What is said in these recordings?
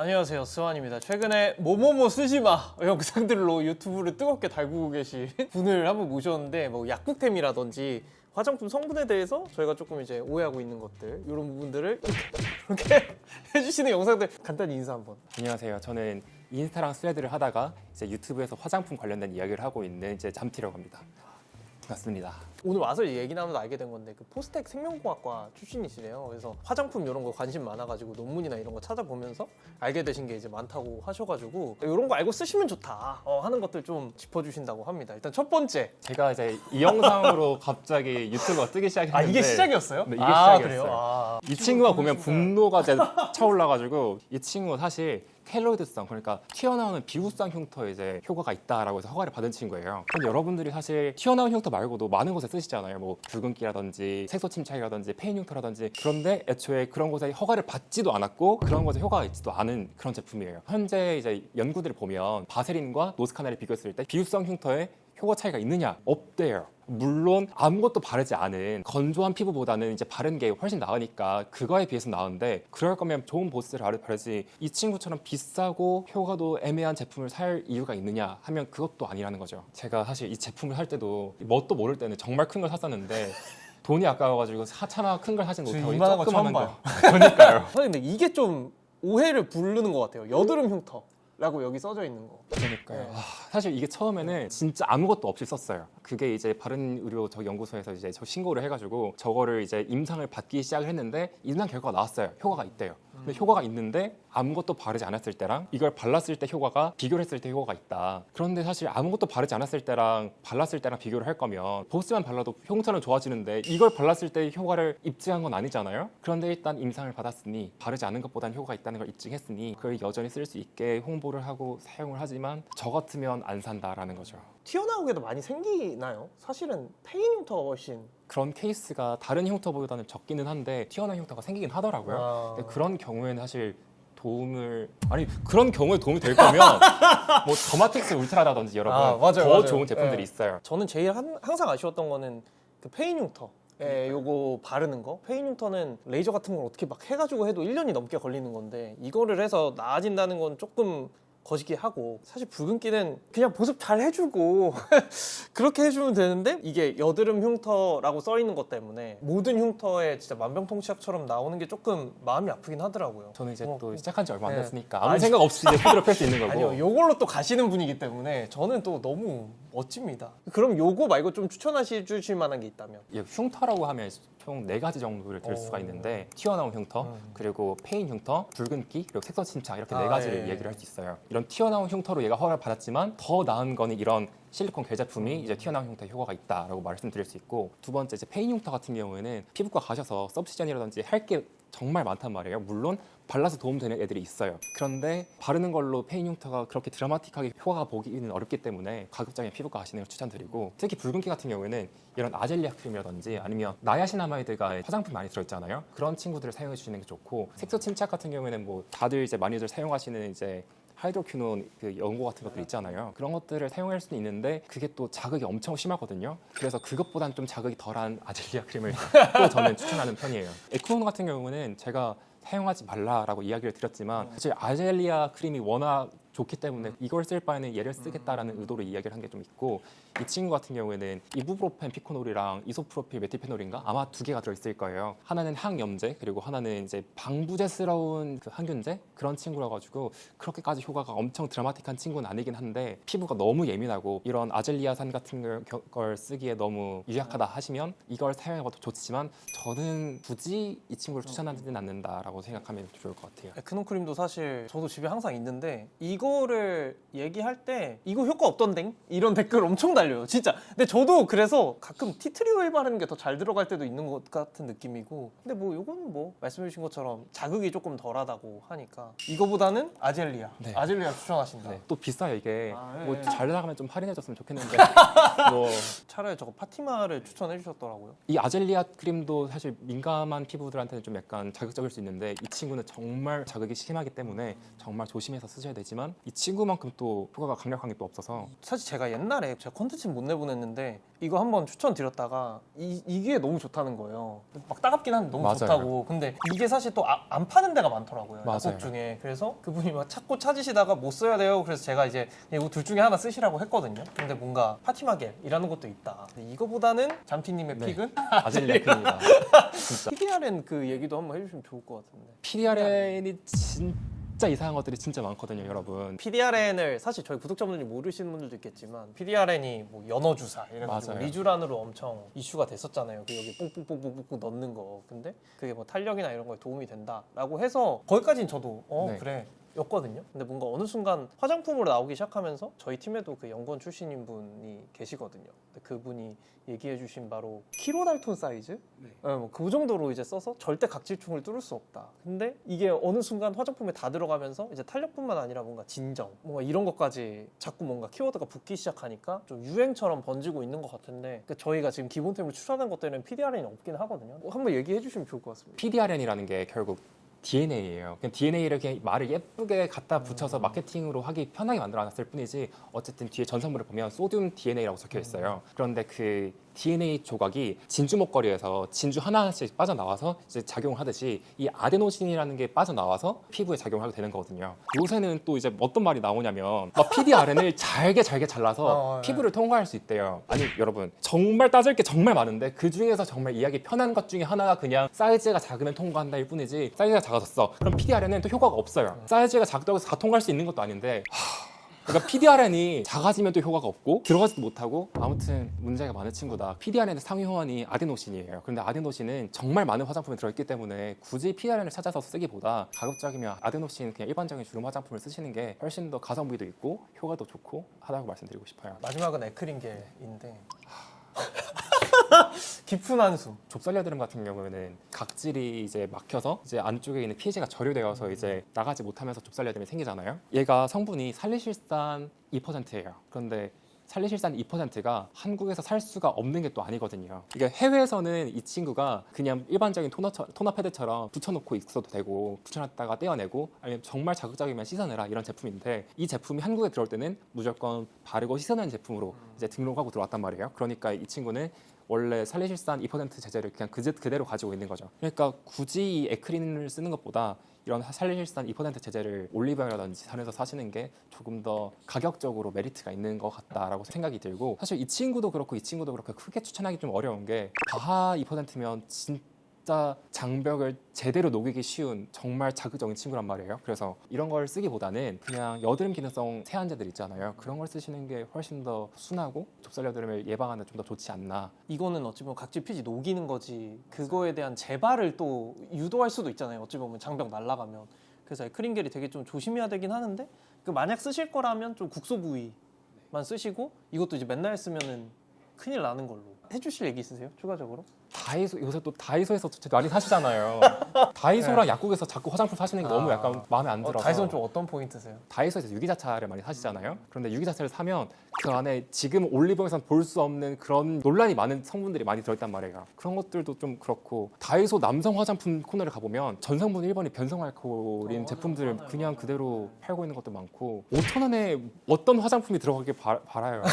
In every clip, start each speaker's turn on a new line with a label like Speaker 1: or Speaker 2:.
Speaker 1: 안녕하세요, 스완입니다. 최근에 뭐뭐뭐 쓰지마 영상들로 유튜브를 뜨겁게 달구고 계신 분을 한번 모셨는데, 뭐 약국템이라든지 화장품 성분에 대해서 저희가 조금 이제 오해하고 있는 것들, 이런 부분들을 이렇게 해주시는 영상들, 간단히 인사 한번.
Speaker 2: 안녕하세요. 저는 인스타랑 스레드를 하다가 이제 유튜브에서 화장품 관련된 이야기를 하고 있는 이제 잠티라고 합니다. 반갑습니다.
Speaker 1: 오늘 와서 얘기 나누다 알게 된 건데, 그 포스텍 생명공학과 출신이시래요. 그래서 화장품 이런 거 관심 많아가지고 논문이나 이런 거 찾아보면서 알게 되신 게 이제 많다고 하셔가지고, 이런 거 알고 쓰시면 좋다 하는 것들 좀 짚어주신다고 합니다. 일단 첫 번째.
Speaker 2: 제가 이제 이 영상으로 갑자기 유튜브가 뜨기 시작했는데
Speaker 1: 이게 시작이었어요?
Speaker 2: 네, 이게 시작이었어요.
Speaker 1: 그래요?
Speaker 2: 이 친구가 보면 분노가 이제 차올라가지고, 이 친구가 사실 켈로이드성, 그러니까 튀어나오는 비후성 흉터에 이제 효과가 있다라고 해서 허가를 받은 친구예요. 근데 여러분들이 사실 튀어나온 흉터 말고도 많은 곳에 쓰시잖아요. 뭐 붉은기라든지 색소 침착이라든지 페인 흉터라든지. 그런데 애초에 그런 곳에 허가를 받지도 않았고 그런 곳에 효과가 있지도 않은 그런 제품이에요. 현재 이제 연구들을 보면 바세린과 노스카넬을 비교했을 때 비후성 흉터에 효과 차이가 있느냐? 없대요. 물론 아무것도 바르지 않은 건조한 피부보다는 이제 바른 게 훨씬 나으니까 그거에 비해서 나은데, 그럴 거면 좋은 보습을 바르지 이 친구처럼 비싸고 효과도 애매한 제품을 살 이유가 있느냐 하면 그것도 아니라는 거죠. 제가 사실 이 제품을 살 때도 뭣도 모를 때는 정말 큰 걸 샀었는데 돈이 아까워가지고 차마 큰 걸 사지 못하고
Speaker 1: 이만한 거 처음
Speaker 2: 조그만한
Speaker 1: 봐요.
Speaker 2: 그러니까요.
Speaker 1: 사실 근데 이게 좀 오해를 부르는 것 같아요. 여드름 흉터라고 여기 써져 있는 거.
Speaker 2: 그러니까요.
Speaker 1: 네.
Speaker 2: 사실 이게 처음에는 진짜 아무것도 없이 썼어요. 그게 이제 바른 의료 저 연구소에서 이제 저 신고를 해가지고 저거를 이제 임상을 받기 시작을 했는데 임상 결과가 나왔어요. 효과가 있대요. 근데 효과가 있는데 아무것도 바르지 않았을 때랑 이걸 발랐을 때 효과가, 비교를 했을 때 효과가 있다. 그런데 사실 아무것도 바르지 않았을 때랑 발랐을 때랑 비교를 할 거면 보습만 발라도 흉터는 좋아지는데 이걸 발랐을 때 효과를 입증한 건 아니잖아요. 그런데 일단 임상을 받았으니 바르지 않은 것보다는 효과가 있다는 걸 입증했으니 그걸 여전히 쓸 수 있게 홍보를 하고 사용을 하지만 저 같으면 안 산다라는 거죠.
Speaker 1: 튀어나오게도 많이 생기나요? 사실은 페인 흉터가 훨씬.
Speaker 2: 그런 케이스가 다른 흉터보다는 적기는 한데 튀어나온 흉터가 생기긴 하더라고요. 근데 그런 경우에는 사실 그런 경우에 도움이 될 거면 뭐 더마틱스 울트라라든지 여러분
Speaker 1: 맞아요,
Speaker 2: 더
Speaker 1: 맞아요.
Speaker 2: 좋은 제품들이
Speaker 1: 네.
Speaker 2: 있어요.
Speaker 1: 저는 제일 항상 아쉬웠던 거는 그 페인 흉터. 요거 바르는 거. 페인 흉터는 레이저 같은 걸 어떻게 막 해가지고 해도 1년이 넘게 걸리는 건데, 이거를 해서 나아진다는 건 조금 거시기 하고, 사실 붉은기는 그냥 보습 잘 해주고 그렇게 해주면 되는데, 이게 여드름 흉터라고 써 있는 것 때문에 모든 흉터에 진짜 만병통치약처럼 나오는 게 조금 마음이 아프긴 하더라고요.
Speaker 2: 저는 이제 또 시작한 지 얼마 안
Speaker 1: 네.
Speaker 2: 됐으니까 아무 생각 없이 이제 후드를 펼 수 있는 거고.
Speaker 1: 아니요, 요걸로 또 가시는 분이기 때문에 저는 또 너무 멋집니다. 그럼 요거 말고 좀 추천해 주실 만한 게 있다면?
Speaker 2: 이 흉터라고 하면 총 4가지 정도를 들 수가 있는데, 튀어나온 흉터, 그리고 페인 흉터, 붉은기, 그리고 색소 침착, 이렇게 4가지를 얘기를 할 수 있어요. 이런 튀어나온 흉터로 얘가 허가를 받았지만 더 나은 거는 이런 실리콘 겔 제품이 이제 튀어나온 흉터에 효과가 있다라고 말씀드릴 수 있고, 두 번째 이제 페인 흉터 같은 경우에는 피부과 가셔서 서브시전이라든지 할 게 정말 많단 말이에요. 물론 발라서 도움되는 애들이 있어요. 그런데 바르는 걸로 페인 흉터가 그렇게 드라마틱하게 효과가 보기는 어렵기 때문에 가급적이면 피부과 가시는 걸 추천드리고, 특히 붉은기 같은 경우에는 이런 아젤리아 크림이라든지 아니면 나야시나마이드가 화장품 많이 들어있잖아요. 그런 친구들을 사용해 주시는 게 좋고, 색소 침착 같은 경우에는 뭐 다들 이제 많이들 사용하시는 이제 하이드로퀴논 그 연고 같은 것들 있잖아요. 그런 것들을 사용할 수는 있는데 그게 또 자극이 엄청 심하거든요. 그래서 그것보단 좀 자극이 덜한 아젤리아 크림을 또 저는 추천하는 편이에요. 에크논 같은 경우는 제가 사용하지 말라라고 이야기를 드렸지만, 사실 아젤리아 크림이 워낙 좋기 때문에 이걸 쓸 바에는 얘를 쓰겠다라는 의도로 이야기를 한 게 좀 있고, 이 친구 같은 경우에는 이부프로펜 피코놀이랑 이소프로필 메틸페놀인가 아마 2개가 들어있을 거예요. 하나는 항염제, 그리고 하나는 이제 방부제스러운 그 항균제, 그런 친구라 가지고 그렇게까지 효과가 엄청 드라마틱한 친구는 아니긴 한데, 피부가 너무 예민하고 이런 아젤리아산 같은 걸 쓰기에 너무 유약하다 하시면 이걸 사용해봐도 좋지만 저는 굳이 이 친구를 추천하지는 않는다라고 생각하면 좋을 것 같아요.
Speaker 1: 에크논 크림도 사실 저도 집에 항상 있는데, 이거를 얘기할 때 이거 효과 없던데? 이런 댓글 엄청 달려요, 진짜. 근데 저도 그래서 가끔 티트리 오일 바르는 게 더 잘 들어갈 때도 있는 것 같은 느낌이고, 근데 뭐 이거는 뭐 말씀해 주신 것처럼 자극이 조금 덜하다고 하니까 이거보다는 아젤리아.
Speaker 2: 네.
Speaker 1: 아젤리아 추천하신다.
Speaker 2: 네. 또 비싸요 이게.
Speaker 1: 네.
Speaker 2: 뭐 잘 나가면 좀 할인해줬으면 좋겠는데 뭐
Speaker 1: 차라리 저거 파티마를 추천해 주셨더라고요.
Speaker 2: 이 아젤리아 크림도 사실 민감한 피부들한테는 좀 약간 자극적일 수 있는데, 이 친구는 정말 자극이 심하기 때문에 정말 조심해서 쓰셔야 되지만 하지만 이 친구만큼 또 효과가 강력한 게 또 없어서
Speaker 1: 사실 제가 옛날에 제가 컨텐츠는 못 내보냈는데 이거 한번 추천드렸다가 이게 너무 좋다는 거예요. 막 따갑긴 한데 너무
Speaker 2: 맞아요.
Speaker 1: 좋다고. 근데 이게 사실 또 안 파는 데가 많더라고요.
Speaker 2: 맞아요.
Speaker 1: 약국 중에. 그래서 그분이 막 찾고 찾으시다가 못 써야 돼요. 그래서 제가 이제 이거 둘 중에 하나 쓰시라고 했거든요. 근데 뭔가 파티마겔이라는 것도 있다. 근데 이거보다는 잠피님의
Speaker 2: 네.
Speaker 1: 픽은
Speaker 2: 아질리아크입니다. 진짜
Speaker 1: PDRN 그 얘기도 한번 해주시면 좋을 것 같은데.
Speaker 2: PDRN이 진짜 이상한 것들이 진짜 많거든요, 여러분.
Speaker 1: PDRN을 사실 저희 구독자분들이 모르시는 분들도 있겠지만 PDRN이 뭐 연어 주사 이래가지고
Speaker 2: 맞아요.
Speaker 1: 리쥬란으로 엄청 이슈가 됐었잖아요. 그 여기 뽕뽕뽕뽕뽕 넣는 거. 근데 그게 뭐 탄력이나 이런 거에 도움이 된다라고 해서 거기까지는 저도
Speaker 2: 네.
Speaker 1: 그래 였거든요. 근데 뭔가 어느 순간 화장품으로 나오기 시작하면서 저희 팀에도 그 연구원 출신인 분이 계시거든요. 근데 그분이 얘기해주신 바로 키로달톤 사이즈?
Speaker 2: 네.
Speaker 1: 뭐그 정도로 이제 써서 절대 각질충을 뚫을 수 없다. 근데 이게 어느 순간 화장품에 다 들어가면서 이제 탄력뿐만 아니라 뭔가 진정, 뭔가 이런 것까지 자꾸 뭔가 키워드가 붙기 시작하니까 좀 유행처럼 번지고 있는 것 같은데 저희가 지금 기본템을 추천한 것들은 PDRN이 없긴 하거든요. 한번 얘기해 주시면 좋을 것 같습니다.
Speaker 2: PDRN이라는 게 결국 DNA예요. 그냥 DNA를 그냥 말을 예쁘게 갖다 붙여서 마케팅으로 하기 편하게 만들어놨을 뿐이지 어쨌든 뒤에 전성물을 보면 소듐 DNA라고 적혀 있어요. 그런데 그 DNA 조각이 진주 목걸이에서 진주 하나씩 빠져나와서 이제 작용을 하듯이 이 아데노신이라는 게 빠져나와서 피부에 작용을 하게 되는 거거든요. 요새는 또 이제 어떤 말이 나오냐면 막 PDRN을 잘게 잘라서
Speaker 1: 네.
Speaker 2: 피부를 통과할 수 있대요. 아니 여러분 정말 따질 게 정말 많은데 그 중에서 정말 이해하기 편한 것 중에 하나가 그냥 사이즈가 작으면 통과한다일 뿐이지 사이즈가 작아졌어. 그럼 PDRN은 또 효과가 없어요. 사이즈가 작다고 해서 다 통과할 수 있는 것도 아닌데 그러니까 PDRN이 작아지면 또 효과가 없고 들어가지도 못하고 아무튼 문제가 많은 친구다. PDRN의 상위 호환이 아데노신이에요. 그런데 아데노신은 정말 많은 화장품에 들어있기 때문에 굳이 PDRN을 찾아서 쓰기보다 가급적이면 아데노신 그냥 일반적인 주름 화장품을 쓰시는 게 훨씬 더 가성비도 있고 효과도 좋고 하다고 말씀드리고 싶어요.
Speaker 1: 마지막은 에크린겔인데 깊은 한숨.
Speaker 2: 좁쌀여드름 같은 경우에는 각질이 이제 막혀서 이제 안쪽에 있는 pH가 저류되어서 이제 나가지 못하면서 좁쌀여드름이 생기잖아요. 얘가 성분이 살리실산 2%예요. 그런데 살리실산 2%가 한국에서 살 수가 없는 게 또 아니거든요. 이게 해외에서는 이 친구가 그냥 일반적인 토너 패드처럼 붙여놓고 있어도 되고 붙여놨다가 떼어내고 아니면 정말 자극적이면 씻어내라 이런 제품인데 이 제품이 한국에 들어올 때는 무조건 바르고 씻어내는 제품으로 이제 등록하고 들어왔단 말이에요. 그러니까 이 친구는 원래 살리실산 2% 제재를 그냥 그대로 가지고 있는 거죠. 그러니까 굳이 이 에크린을 쓰는 것보다 이런 살리실산 2% 제재를 올리브영이라든지 산에서 사시는 게 조금 더 가격적으로 메리트가 있는 것 같다라고 생각이 들고 사실 이 친구도 그렇고 이 친구도 그렇고 크게 추천하기 좀 어려운 게 바하 2%면 진짜 장벽을 제대로 녹이기 쉬운 정말 자극적인 친구란 말이에요. 그래서 이런 걸 쓰기보다는 그냥 여드름 기능성 세안제들 있잖아요. 그런 걸 쓰시는 게 훨씬 더 순하고 좁쌀여드름을 예방하는 데 좀 더 좋지 않나.
Speaker 1: 이거는 어찌 보면 각질 피지 녹이는 거지 그거에 대한 재발을 또 유도할 수도 있잖아요. 어찌 보면 장벽 날아가면. 그래서 에크린겔이 되게 좀 조심해야 되긴 하는데 그 만약 쓰실 거라면 좀 국소 부위만 쓰시고 이것도 이제 맨날 쓰면은 큰일 나는 걸로. 해주실 얘기 있으세요? 추가적으로?
Speaker 2: 다이소 요새 또 다이소에서 많이 사시잖아요. 다이소랑 약국에서 자꾸 화장품 사시는 게 너무 약간 마음에 안 들어서.
Speaker 1: 다이소는 좀 어떤 포인트세요?
Speaker 2: 다이소에서 유기자차를 많이 사시잖아요. 그런데 유기자차를 사면 그 안에 지금 올리브영에서는 볼 수 없는 그런 논란이 많은 성분들이 많이 들어있단 말이에요. 그런 것들도 좀 그렇고 다이소 남성 화장품 코너를 가보면 전성분 1번이 변성알코올인 제품들을 그냥 그대로 팔고 있는 것도 많고 5,000원에 어떤 화장품이 들어가길 바라요.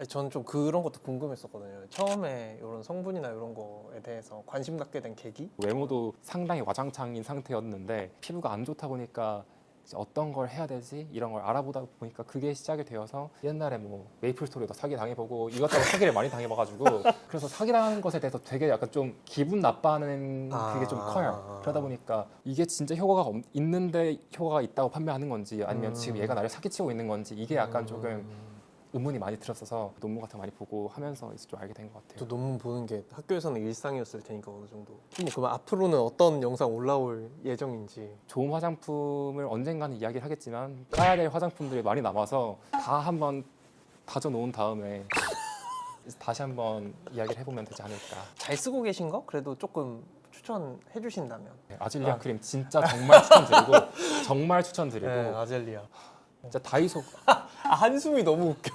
Speaker 1: 저는 좀 그런 것도 궁금했었거든요. 처음에 이런 성분이나 이런 거에 대해서 관심 갖게 된 계기?
Speaker 2: 외모도 상당히 와장창인 상태였는데 피부가 안 좋다 보니까 이제 어떤 걸 해야 되지? 이런 걸 알아보다 보니까 그게 시작이 되어서 옛날에 뭐 메이플 스토리도 사기 당해보고 이것저것 사기를 많이 당해봐가지고 그래서 사기당하는 것에 대해서 되게 약간 좀 기분 나빠하는 그게 좀 커요. 그러다 보니까 이게 진짜 효과가 있는데 효과가 있다고 판매하는 건지 아니면 지금 얘가 나를 사기치고 있는 건지 이게 약간 조금 의문이 많이 들었어서 논문 같은 거 많이 보고 하면서 이제 좀 알게 된 것 같아요.
Speaker 1: 또 논문 보는 게 학교에서는 일상이었을 테니까 어느 정도. 그럼 앞으로는 어떤 영상 올라올 예정인지.
Speaker 2: 좋은 화장품을 언젠가는 이야기를 하겠지만 까야 될 화장품들이 많이 남아서 다 한번 다져놓은 다음에 다시 한번 이야기를 해보면 되지 않을까.
Speaker 1: 잘 쓰고 계신 거? 그래도 조금 추천해 주신다면.
Speaker 2: 아질리아 크림 진짜 정말 추천드리고 정말 추천드리고
Speaker 1: 아젤리아.
Speaker 2: 진짜 다이소
Speaker 1: 한숨이 너무 웃겨.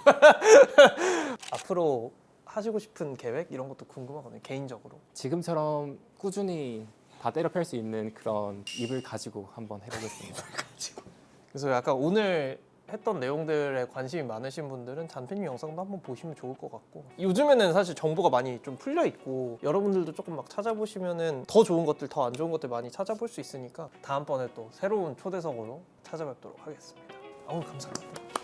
Speaker 1: 앞으로 하시고 싶은 계획 이런 것도 궁금하거든요. 개인적으로.
Speaker 2: 지금처럼 꾸준히 다 때려 팰 수 있는 그런 입을 가지고 한번 해보겠습니다.
Speaker 1: 그래서 약간 오늘 했던 내용들에 관심이 많으신 분들은 잔피님 영상도 한번 보시면 좋을 것 같고, 요즘에는 사실 정보가 많이 좀 풀려 있고 여러분들도 조금 막 찾아보시면은 더 좋은 것들, 더 안 좋은 것들 많이 찾아볼 수 있으니까 다음번에 또 새로운 초대석으로 찾아뵙도록 하겠습니다. 오늘 감사합니다.